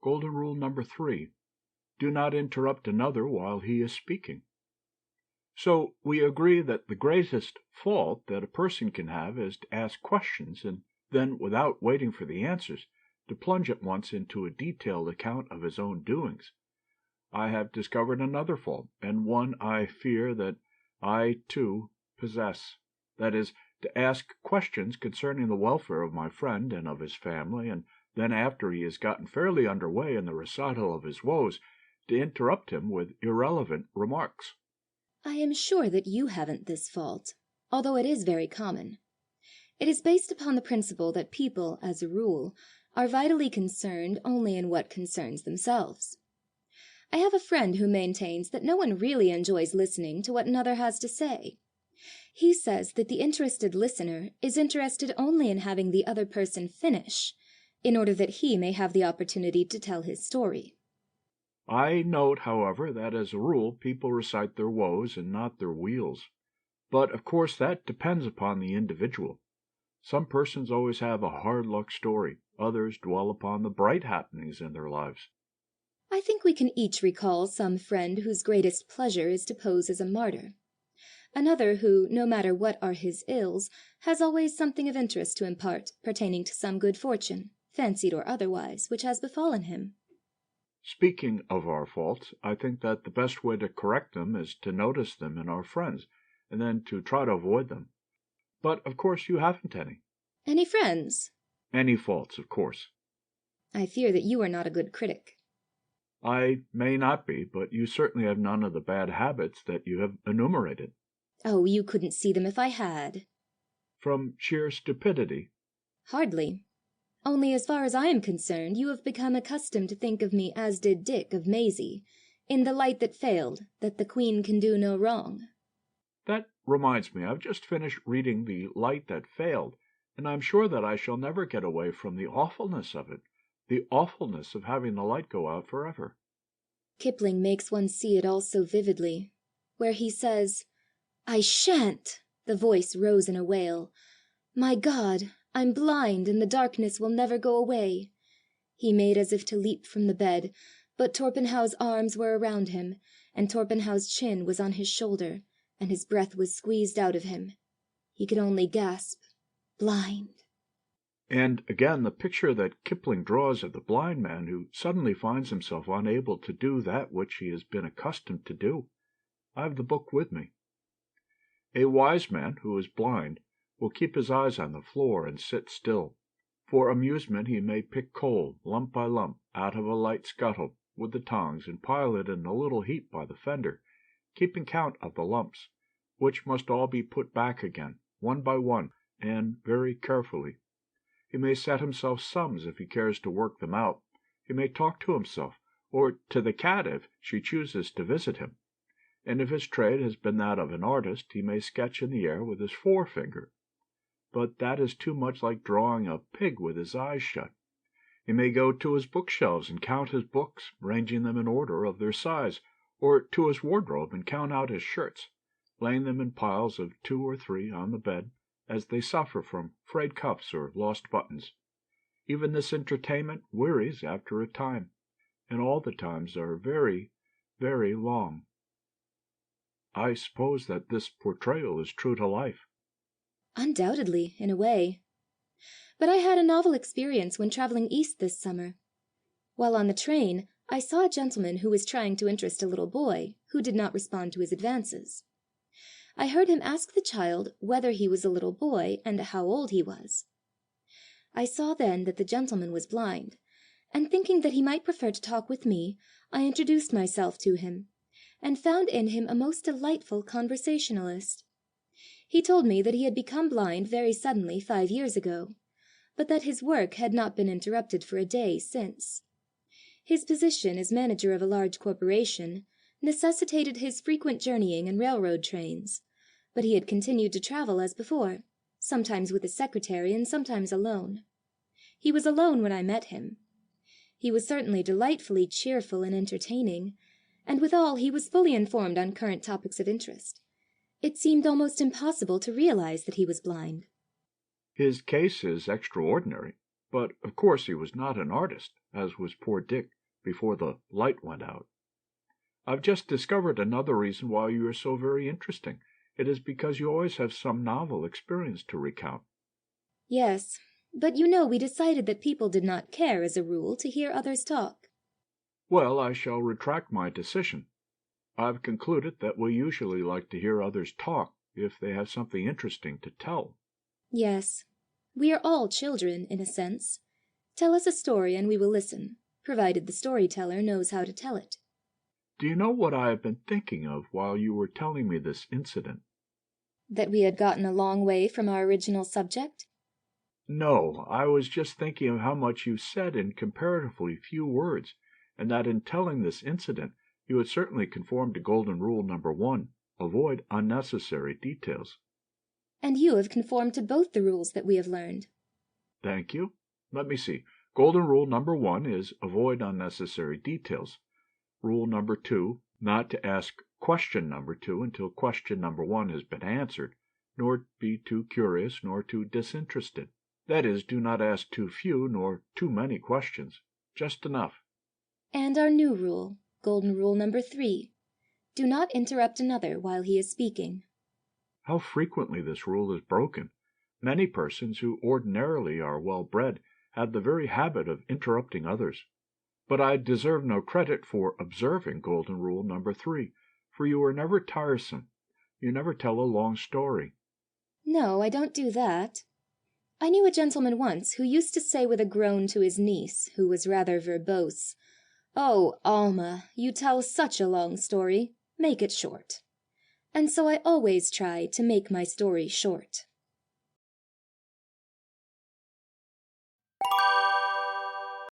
Golden rule number 3: do not interrupt another while he is speaking. So we agree that the greatest fault that a person can have is to ask questions, and then, without waiting for the answers, to plunge at once into a detailed account of his own doings. I have discovered another fault, and one I fear that I, too, possess. That is, to ask questions concerning the welfare of my friend and of his family, and then, after he has gotten fairly under way in the recital of his woes, to interrupt him with irrelevant remarks. I am sure that you haven't this fault, although it is very common. It is based upon the principle that people, as a rule, are vitally concerned only in what concerns themselves. I have a friend who maintains that no one really enjoys listening to what another has to say. He says that the interested listener is interested only in having the other person finish, in order that he may have the opportunity to tell his story. I note, however, that as a rule people recite their woes and not their weals. But, of course, that depends upon the individual. Some persons always have a hard-luck story. Others dwell upon the bright happenings in their lives. I think we can each recall some friend whose greatest pleasure is to pose as a martyr. Another who, no matter what are his ills, has always something of interest to impart pertaining to some good fortune, fancied or otherwise, which has befallen him. Speaking of our faults, I think that the best way to correct them is to notice them in our friends, and then to try to avoid them. But, of course, you haven't any. Any friends? Any faults, of course. I fear that you are not a good critic. I may not be, but you certainly have none of the bad habits that you have enumerated. Oh, you couldn't see them if I had. From sheer stupidity? Hardly. Only, as far as I am concerned, you have become accustomed to think of me as did Dick of Maisie, in the light that failed, that the Queen can do no wrong. That reminds me, I've just finished reading The Light That Failed, and I'm sure that I shall never get away from the awfulness of it, the awfulness of having the light go out forever. Kipling makes one see it all so vividly, where he says, "I shan't!" The voice rose in a wail. "My God, I'm blind, and the darkness will never go away." He made as if to leap from the bed, but Torpenhow's arms were around him, and Torpenhow's chin was on his shoulder, and his breath was squeezed out of him. He could only gasp, "Blind." And again, the picture that Kipling draws of the blind man who suddenly finds himself unable to do that which he has been accustomed to do. I have the book with me. A wise man who is blind will keep his eyes on the floor and sit still. For amusement he may pick coal, lump by lump, out of a light scuttle with the tongs and pile it in a little heap by the fender, keeping count of the lumps, which must all be put back again, one by one, and very carefully. He may set himself sums if he cares to work them out. He may talk to himself, or to the cat if she chooses to visit him. And if his trade has been that of an artist, he may sketch in the air with his forefinger. But that is too much like drawing a pig with his eyes shut. He may go to his bookshelves and count his books, ranging them in order of their size, or to his wardrobe and count out his shirts, laying them in piles of 2 or 3 on the bed, as they suffer from frayed cuffs or lost buttons. Even this entertainment wearies after a time, and all the times are very, very long. I suppose that this portrayal is true to life. Undoubtedly, in a way. But I had a novel experience when traveling east this summer. While on the train, I saw a gentleman who was trying to interest a little boy, who did not respond to his advances. I heard him ask the child whether he was a little boy and how old he was. I saw then that the gentleman was blind, and thinking that he might prefer to talk with me, I introduced myself to him, and found in him a most delightful conversationalist. He told me that he had become blind very suddenly 5 years ago, but that his work had not been interrupted for a day since. His position as manager of a large corporation necessitated his frequent journeying in railroad trains, but he had continued to travel as before, sometimes with his secretary and sometimes alone. He was alone when I met him. He was certainly delightfully cheerful and entertaining, and withal he was fully informed on current topics of interest. It seemed almost impossible to realize that he was blind. His case is extraordinary, But, of course, he was not an artist, as was poor Dick before the light went out. I've just discovered another reason why you are so very interesting. It is because you always have some novel experience to recount. Yes, but you know we decided that people did not care, as a rule, to hear others talk. Well, I shall retract my decision. I've concluded that we usually like to hear others talk if they have something interesting to tell. Yes, we are all children, in a sense. Tell us a story and we will listen, provided the storyteller knows how to tell it. Do you know what I have been thinking of while you were telling me this incident? That we had gotten a long way from our original subject? No, I was just thinking of how much you said in comparatively few words, and that in telling this incident you had certainly conformed to Golden Rule number 1, avoid unnecessary details. And you have conformed to both the rules that we have learned. Thank you. Let me see. Golden Rule number 1 is avoid unnecessary details. Rule number 2, not to ask question number 2 until question number 1 has been answered, nor be too curious nor too disinterested. That is, do not ask too few nor too many questions. Just enough. And our new rule, Golden Rule number 3. Do not interrupt another while he is speaking. How frequently this rule is broken. Many persons who ordinarily are well-bred have the very habit of interrupting others. But I deserve no credit for observing Golden Rule number 3, for you are never tiresome. You never tell a long story. No, I don't do that. I knew a gentleman once who used to say with a groan to his niece, who was rather verbose, "Oh, Alma, you tell such a long story. Make it short." And so I always try to make my story short.